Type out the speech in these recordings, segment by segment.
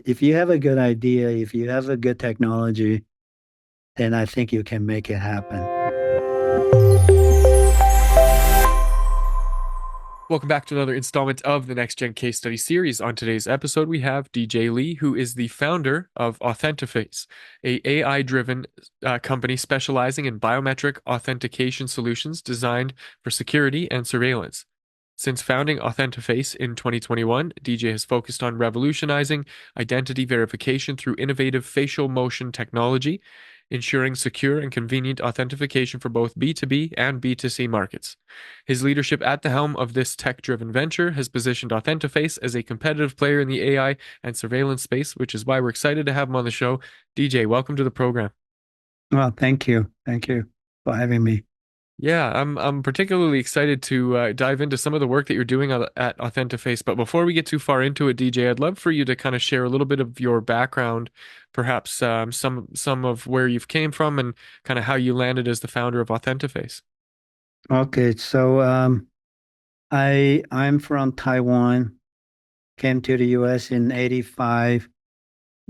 if you have a good idea, if you have a good technology, then I think you can make it happen. Welcome back to another installment of the Next Gen Case Study series. On today's episode, we have DJ Lee, who is the founder of Authentiface, a AI-driven company specializing in biometric authentication solutions designed for security and surveillance. Since founding Authentiface in 2021, DJ has focused on revolutionizing identity verification through innovative facial motion technology, ensuring secure and convenient authentication for both B2B and B2C markets. His leadership at the helm of this tech-driven venture has positioned Authentiface as a competitive player in the AI and surveillance space, which is why we're excited to have him on the show. DJ, welcome to the program. Well, thank you. Thank you for having me. Yeah, I'm particularly excited to dive into some of the work that you're doing at Authentiface. But before we get too far into it, DJ, I'd love for you to kind of share a little bit of your background, perhaps some of where you've came from and kind of how you landed as the founder of Authentiface. Okay, so I'm from Taiwan, came to the US in 85,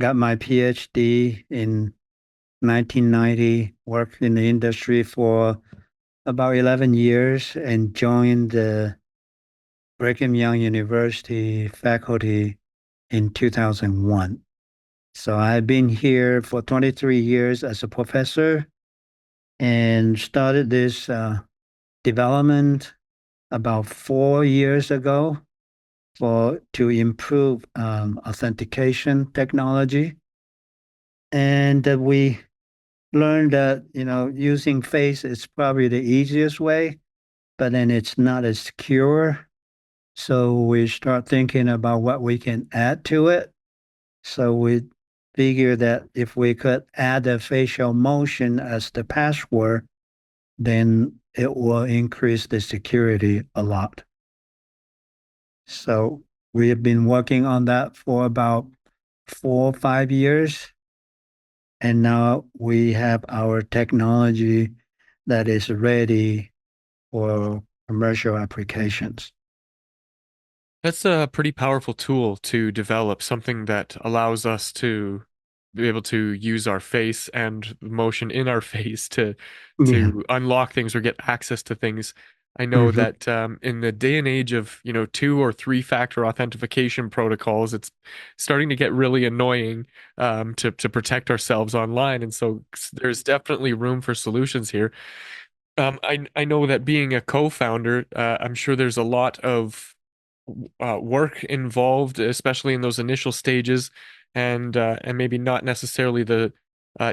got my PhD in 1990, worked in the industry for about 11 years and joined the Brigham Young University faculty in 2001. So I've been here for 23 years as a professor and started this development about 4 years ago for to improve authentication technology. And we learned that, using face is probably the easiest way, but then it's not as secure. So we start thinking about what we can add to it. So we figure that if we could add a facial motion as the password, then it will increase the security a lot. So we have been working on that for about 4 or 5 years. And now we have our technology that is ready for commercial applications. That's a pretty powerful tool to develop, something that allows us to be able to use our face and motion in our face to Yeah. to unlock things or get access to things. I know Hmm. that in the day and age of, 2 or 3 factor authentication protocols, it's starting to get really annoying to protect ourselves online. And so there's definitely room for solutions here. I know that being a co-founder, I'm sure there's a lot of work involved, especially in those initial stages, and maybe not necessarily the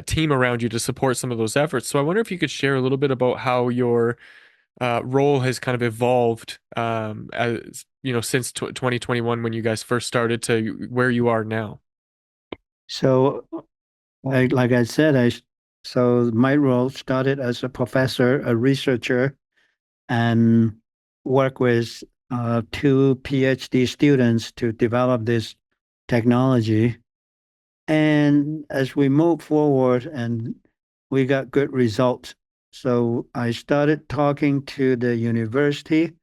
team around you to support some of those efforts. So I wonder if you could share a little bit about how your role has kind of evolved, as since 2021 when you guys first started to where you are now. So, like I said, so my role started as a professor, a researcher, and work with two PhD students to develop this technology. And as we move forward and we got good results, so I started talking to the university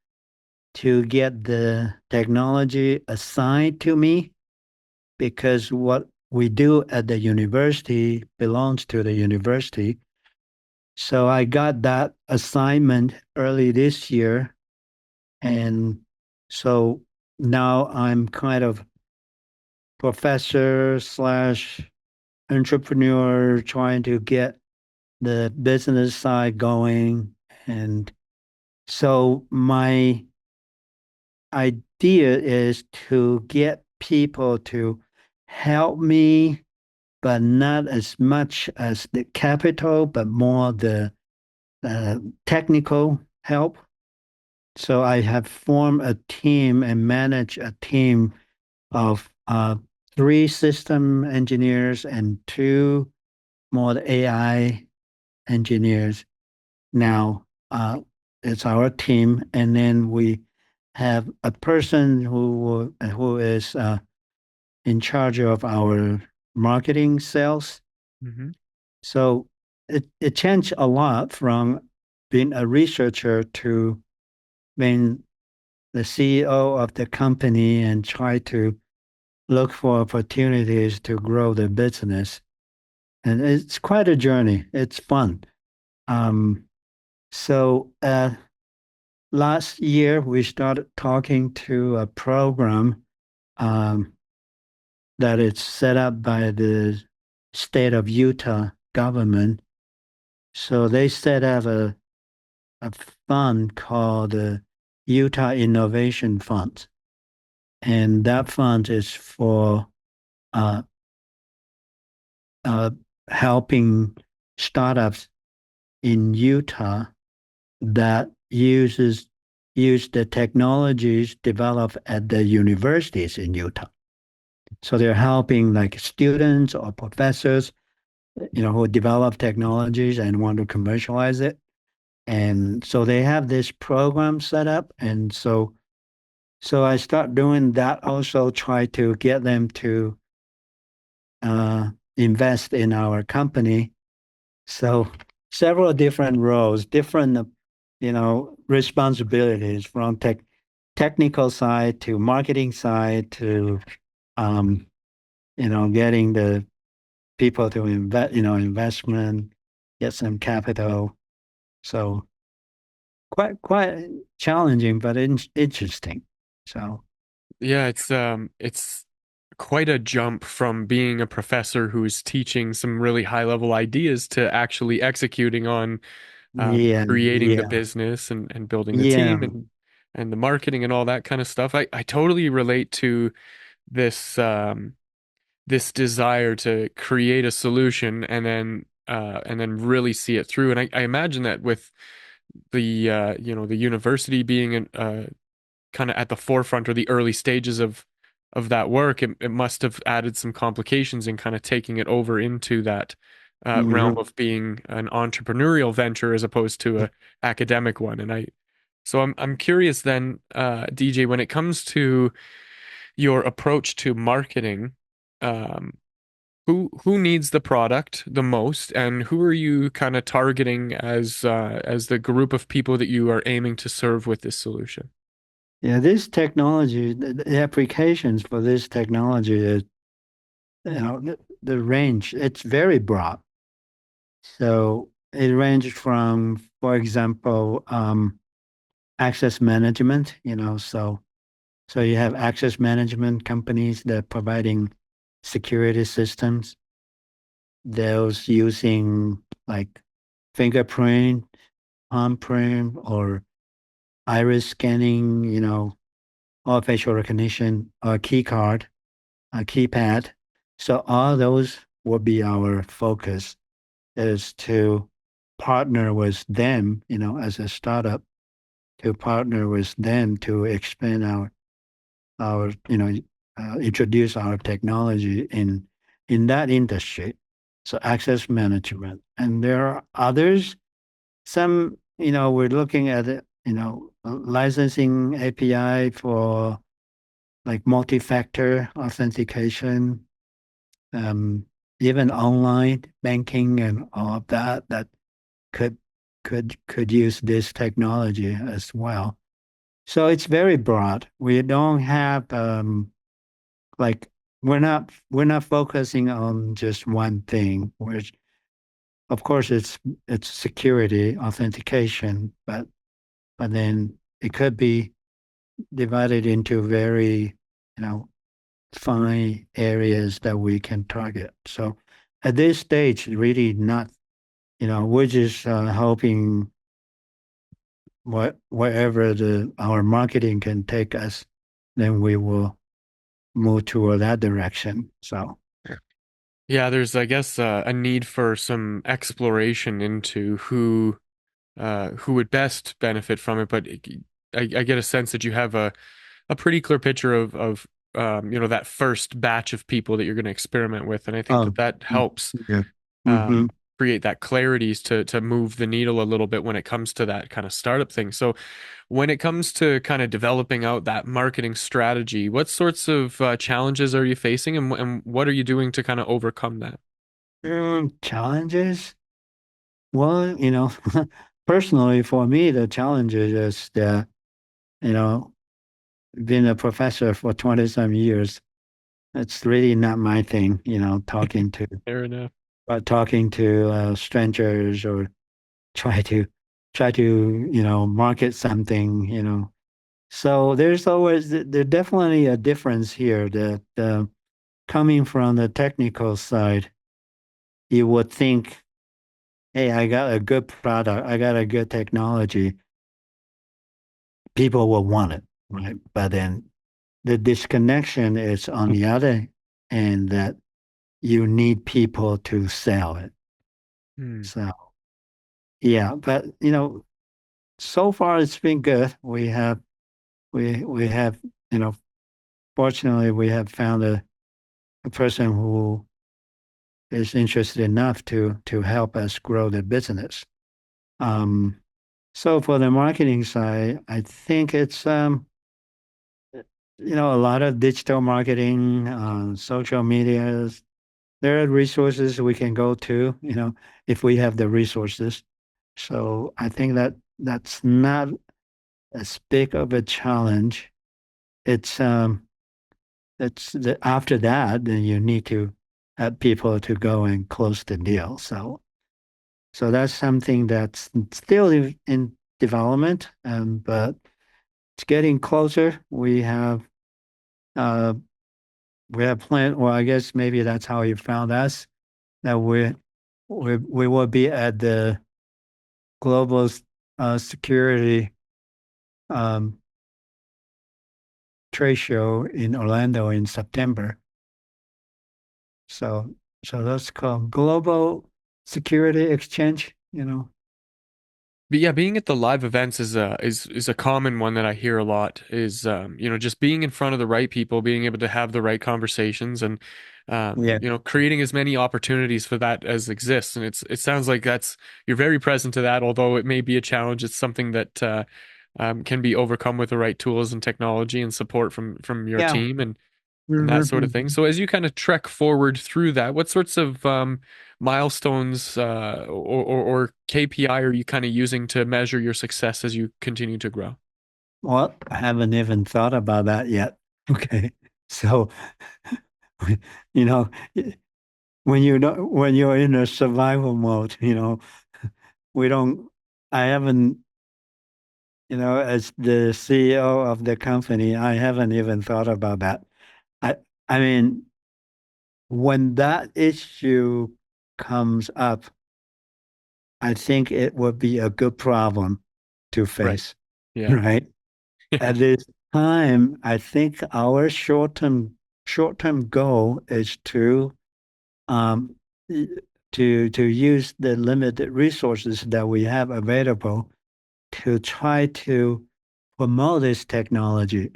to get the technology assigned to me because what we do at the university belongs to the university. So I got that assignment early this year. And so now I'm kind of professor slash entrepreneur trying to get the business side going. And so my idea is to get people to help me, but not as much as the capital, but more the technical help. So I have formed a team and managed a team of three system engineers and two more AI engineers. Now it's our team, and then we have a person who is in charge of our marketing sales. Hmm. So it changed a lot from being a researcher to being the CEO of the company and try to look for opportunities to grow the business. And it's quite a journey. It's fun. Um, so last year we started talking to a program um, that is set up by the state of Utah government. So they set up a fund called the Utah Innovation Fund. And that fund is for uh, uh, helping startups in Utah that use the technologies developed at the universities in Utah. So they're helping like students or professors, who develop technologies and want to commercialize it. And so they have this program set up. And so I start doing that also, try to get them to invest in our company. So several different roles, different, responsibilities from technical side to marketing side to, um, getting the people to invest, investment, get some capital. So quite challenging, but interesting. So Yeah, it's quite a jump from being a professor who's teaching some really high level ideas to actually executing on yeah, creating the yeah, business and building the yeah. team and the marketing and all that kind of stuff. I totally relate to this this desire to create a solution and then really see it through. And I imagine that with the the university being kind of at the forefront or the early stages of that work, it must have added some complications in kind of taking it over into that realm Mhm. of being an entrepreneurial venture as opposed to a academic one. And I'm curious then, DJ, when it comes to your approach to marketing, um, who needs the product the most, and who are you kind of targeting as the group of people that you are aiming to serve with this solution? Yeah, this technology, the applications for this technology is, the range, it's very broad. So it ranges from, for example, access management, so you have access management companies that are providing security systems, those using like fingerprint, palm print, or iris scanning, or facial recognition, or key card, a keypad. So all those will be our focus is to partner with them, as a startup, to partner with them to expand our, introduce our technology in that industry. So access management. And there are others. Some, we're looking at it, licensing API for like multi-factor authentication, um, even online banking and all of that could could use this technology as well. So it's very broad. We don't have like we're not focusing on just one thing, which of course it's security authentication, but then it could be divided into very, you know, fine areas that we can target. So at this stage, really not, we're just hoping wherever our marketing can take us, then we will move toward that direction. So Yeah, there's, I guess, a need for some exploration into who would best benefit from it. But I get a sense that you have a pretty clear picture of that first batch of people that you're going to experiment with, and I think oh that that helps yeah. um, Hmm. create that clarity to move the needle a little bit when it comes to that kind of startup thing. So when it comes to kind of developing out that marketing strategy, what sorts of challenges are you facing, and what are you doing to kind of overcome that? Challenges. Well, personally for me, the challenge is just you know, being a professor for 20 some years. it's really not my thing, Fair enough. talking to strangers or try to market something, So there's definitely a difference here that coming from the technical side, you would think, hey, I got a good product, I got a good technology, people will want it, right? But then the disconnection is on the other end that you need people to sell it. Hmm. So yeah, but so far it's been good. We have, you know, fortunately we have found a person who is interested enough to help us grow the business. Um, so for the marketing side, I think it's a lot of digital marketing, social medias. There are resources we can go to, if we have the resources. So I think that that's not as big of a challenge. It's after that, then you need to have people to go and close the deal. So that's something that's still in development, but it's getting closer. Uh, we have planned. Well, I guess maybe that's how you found us. That we will be at the global security um, trade show in Orlando in September. So so that's called Global Security Exchange. But yeah, being at the live events is a common one that I hear a lot is just being in front of the right people, being able to have the right conversations and Yeah. creating as many opportunities for that as exists. And it sounds like that's you're very present to that, although it may be a challenge. It's something that can be overcome with the right tools and technology and support from your Yeah. team and that sort of thing. Mhm. So as you kind of trek forward through that, what sorts of milestones or KPI are you kind of using to measure your success as you continue to grow? Well, I haven't even thought about that yet. Okay. So, you know, when you're in a survival mode, we don't, I haven't, as the CEO of the company, I haven't even thought about that. I, I mean, when that issue comes up, I think it would be a good problem to Right. face, Yeah. right? At this time, I think our short-term goal is um, to use the limited resources that we have available to try to promote this technology.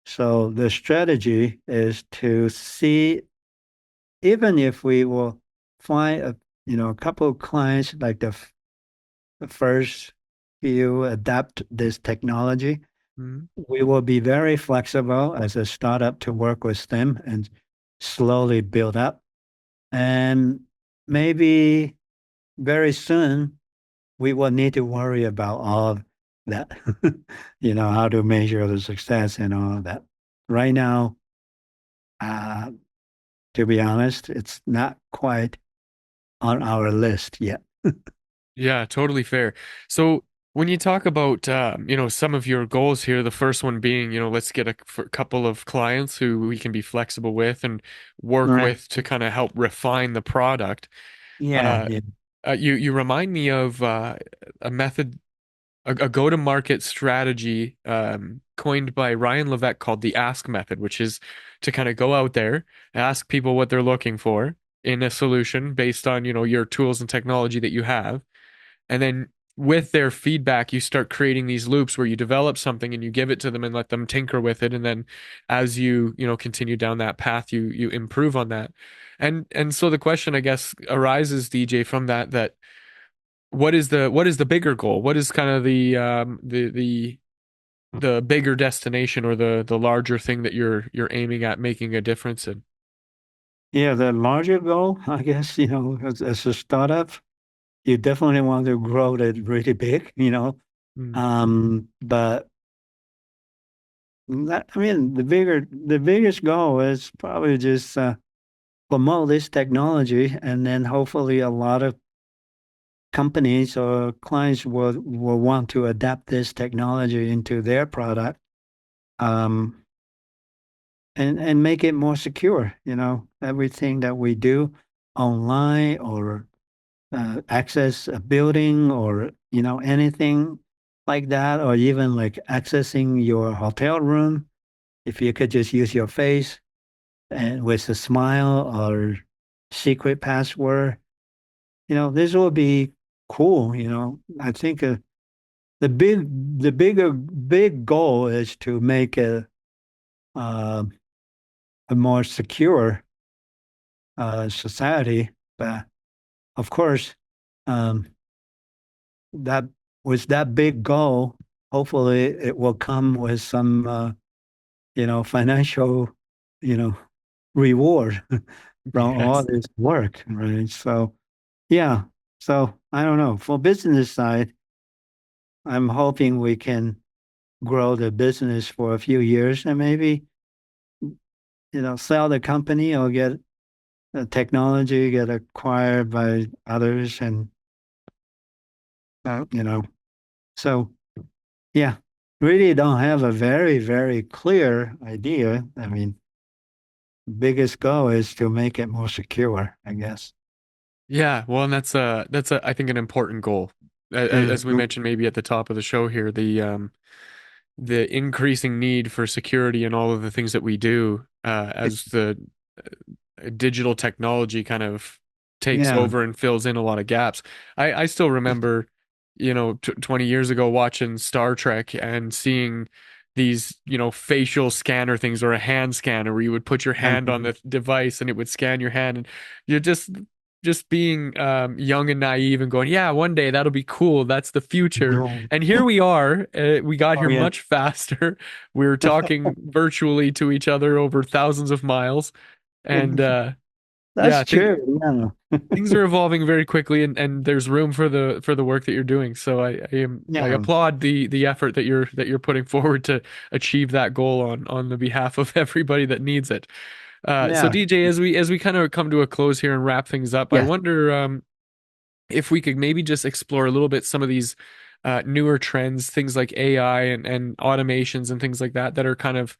So the strategy is to see, even if we will find a couple of clients like the first few adapt this technology, Mhm. we will be very flexible as a startup to work with them and slowly build up. And maybe very soon we will need to worry about all of that, how to measure the success and all of that. Right now, uh, to be honest, it's not quite on our list yet. Yeah, totally fair. So when you talk about some of your goals here, the first one being, let's get a couple of clients who we can be flexible with and work Right. with to kind of help refine the product. Yeah, Uh, yeah. you remind me of a method, a go-to-market strategy coined by Ryan Levesque called the ask method, which is to kind of go out there, ask people what they're looking for in a solution based on, your tools and technology that you have. And then with their feedback, you start creating these loops where you develop something and you give it to them and let them tinker with it. And then as you continue down that path, you improve on that. And so the question, I guess, arises, DJ, from that what is the bigger goal? What is kind of the bigger destination or the larger thing that you're aiming at making a difference in? Yeah, the larger goal, I guess, as a startup, you definitely want to grow it really big. Mm, But I mean, the biggest goal is probably just promote this technology, and then hopefully a lot of companies or clients will want to adapt this technology into their product, um, and make it more secure. You know, everything that we do online or access a building or anything like that, or even like accessing your hotel room. If you could just use your face and with a smile or secret password, this will be cool. I think the big goal is to make uh, a more secure society. But of course, um, that with that big goal, hopefully it will come with some financial you know reward from all Yes. this work, right? So yeah, so I don't know. For business side, I'm hoping we can grow the business for a few years and maybe sell the company or get technology get acquired by others, and so yeah, really don't have a very, very clear idea. I mean, biggest goal is to make it more secure, I guess. Yeah, well, and that's I think an important goal. As we Mhm. mentioned maybe at the top of the show here, the increasing need for security in all of the things that we do as the digital technology kind of takes Yeah. over and fills in a lot of gaps. I still remember, t 20 years ago watching Star Trek and seeing these, facial scanner things or a hand scanner where you would put your hand on Mhm. the device and it would scan your hand, and you're just being young and naive and going, yeah, one day that'll be cool. That's the future. No. And here we are. We got Oh here yeah. much faster. We're talking virtually to each other over thousands of miles. And That's yeah, true. Yeah. things are evolving very quickly, and there's room for the work that you're doing. So I Yeah. applaud the effort that you're putting forward to achieve that goal on the behalf of everybody that needs it. So Yeah. DJ, as we kind of come to a close here and wrap things up, I Yeah. wonder if we could maybe just explore a little bit some of these newer trends, things like AI and automations and things like that that are kind of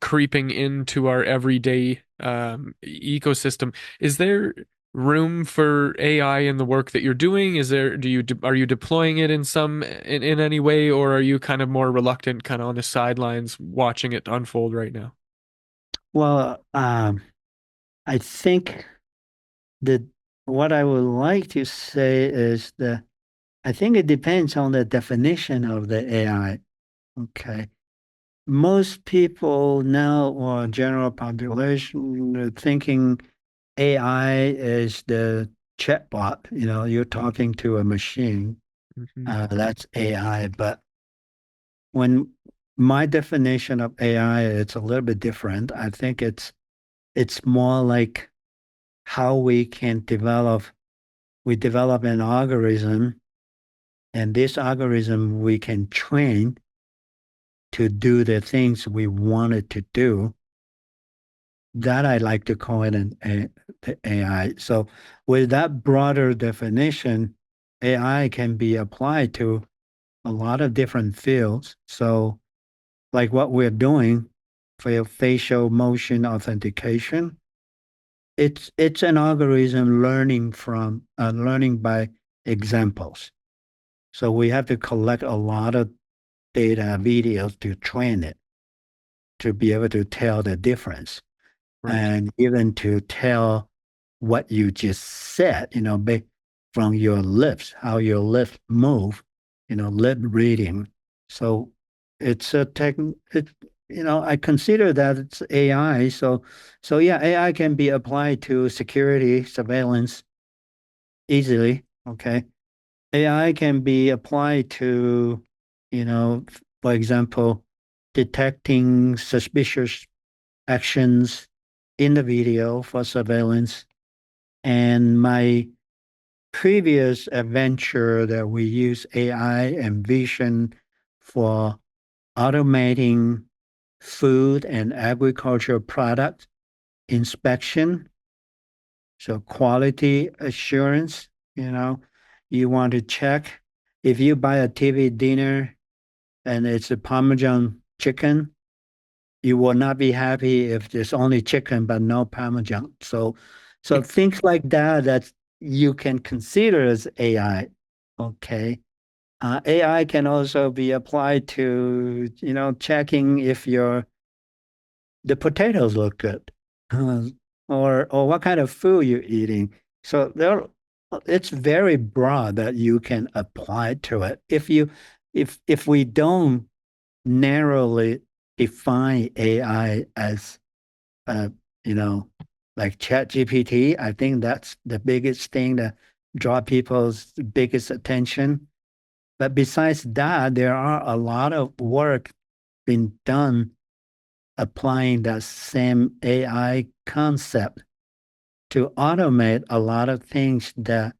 creeping into our everyday ecosystem. Is there room for AI in the work that you're doing? Are you deploying it in any way, or are you kind of more reluctant, kind of on the sidelines watching it unfold right now? Well, I think that what I would like to say is that I think it depends on the definition of the AI. Okay. Most people now, or general population, are thinking AI is the chatbot. You're talking to a machine. Hmm. That's AI. But when my definition of AI, it's a little bit different. I think it's more like how we develop an algorithm, and this algorithm we can train to do the things we want it to do. That I like to call it the AI. So with that broader definition, AI can be applied to a lot of different fields. So like what we're doing for facial motion authentication, it's an algorithm learning by examples. So we have to collect a lot of data, videos to train it to be able to tell the difference, Right. and even to tell what you just said, from your lips, how your lips move, lip reading. So it's a tech, it, I consider that it's AI. So yeah, AI can be applied to security surveillance easily. Okay. AI can be applied to, for example, detecting suspicious actions in the video for surveillance. And my previous adventure that we use AI and vision for automating food and agricultural product inspection, so quality assurance, you want to check if you buy a TV dinner and it's a Parmesan chicken, you will not be happy if there's only chicken but no Parmesan. So things like that you can consider as AI. Okay. AI can also be applied to, checking if the potatoes look good, uh, or what kind of food you're eating. So it's very broad that you can apply to it. If we don't narrowly define AI as uh, you know, like ChatGPT, I think that's the biggest thing that draw people's biggest attention. But besides that, there are a lot of work being done applying that same AI concept to automate a lot of things that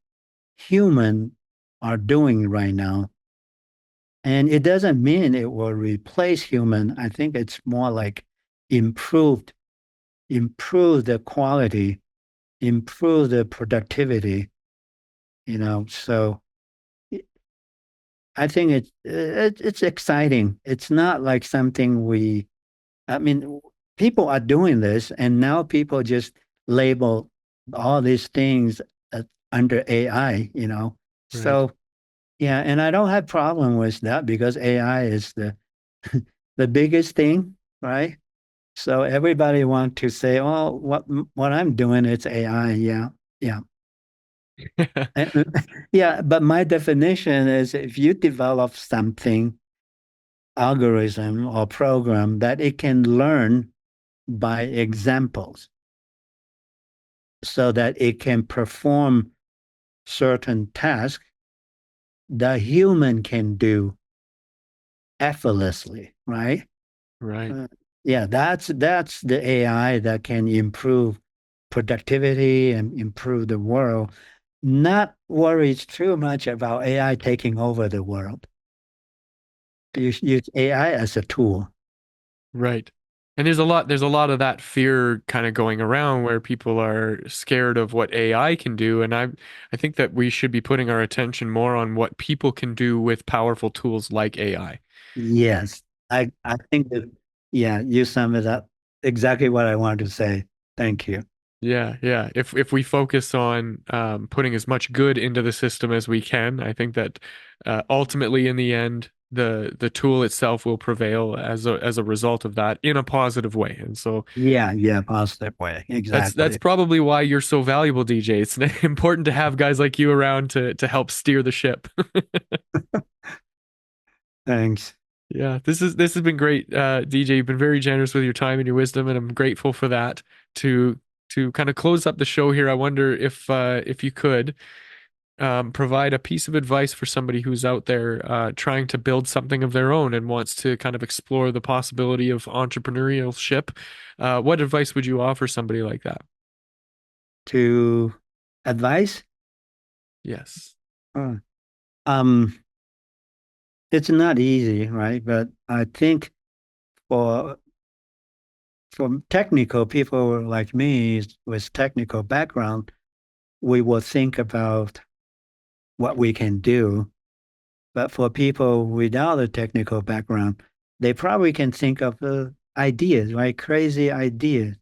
humans are doing right now. And it doesn't mean it will replace human. I think it's more like improved, improve the quality, improve the productivity, So I think it's exciting. It's not like something I mean, people are doing this, and now people just label all these things under AI. Right. So yeah, and I don't have problem with that because AI is the biggest thing, right? So everybody want to say, "Oh, what I'm doing, it's AI." Yeah, yeah. And- yeah, but my definition is if you develop something, algorithm or program that it can learn by examples so that it can perform certain tasks that human can do effortlessly, right? Right. Uh, yeah, that's the AI that can improve productivity and improve the world. Not worried too much about AI taking over the world. Use AI as a tool. Right. And there's a lot of that fear kind of going around where people are scared of what AI can do. And I think that we should be putting our attention more on what people can do with powerful tools like AI. Yes, I think that yeah, you sum it up exactly what I wanted to say. Thank you. Yeah, yeah. If we focus on putting as much good into the system as we can, I think that ultimately, in the end, the tool itself will prevail as a result of that in a positive way. And so Yeah, yeah, positive way. that's Exactly. probably why you're so valuable, DJ. It's important to have guys like you around to help steer the ship. Thanks. Yeah, this has been great, DJ. You've been very generous with your time and your wisdom, and I'm grateful for that. To to kind of close up the show here, I wonder if you could provide a piece of advice for somebody who's out there trying to build something of their own and wants to kind of explore the possibility of entrepreneurship. What advice would you offer somebody like that? To advice? Yes. Uh, Um, it's not easy, right? But I think for for technical people like me with technical background, we will think about what we can do. But for people without a technical background, they probably can think of ideas, right? Crazy ideas.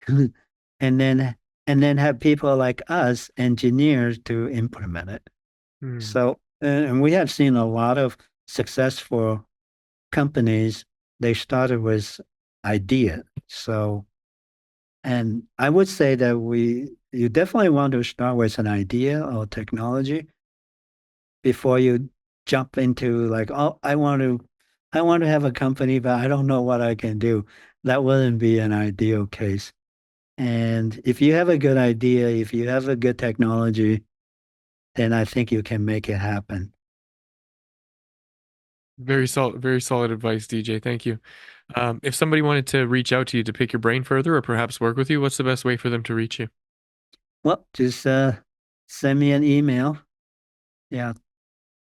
and then and then have people like us, engineers, to implement it. Hmm. So, and we have seen a lot of successful companies. They started with idea. So, and I would say that you definitely want to start with an idea or technology before you jump into like, oh, I want to have a company, but I don't know what I can do. That wouldn't be an ideal case. And if you have a good idea, if you have a good technology, then I think you can make it happen. Very solid advice, DJ. Thank you. If somebody wanted to reach out to you to pick your brain further or perhaps work with you, what's the best way for them to reach you? Well, just send me an email. Yeah,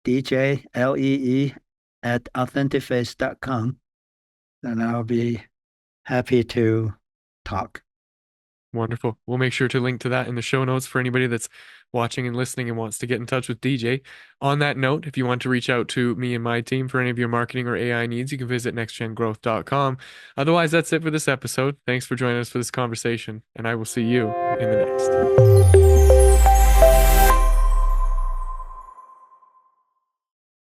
DJLEE at authentiface.com. And I'll be happy to talk. Wonderful. We'll make sure to link to that in the show notes for anybody that's watching and listening and wants to get in touch with DJ. On that note, if you want to reach out to me and my team for any of your marketing or AI needs, you can visit nextgengrowth.com. Otherwise, that's it for this episode. Thanks for joining us for this conversation, and I will see you in the next.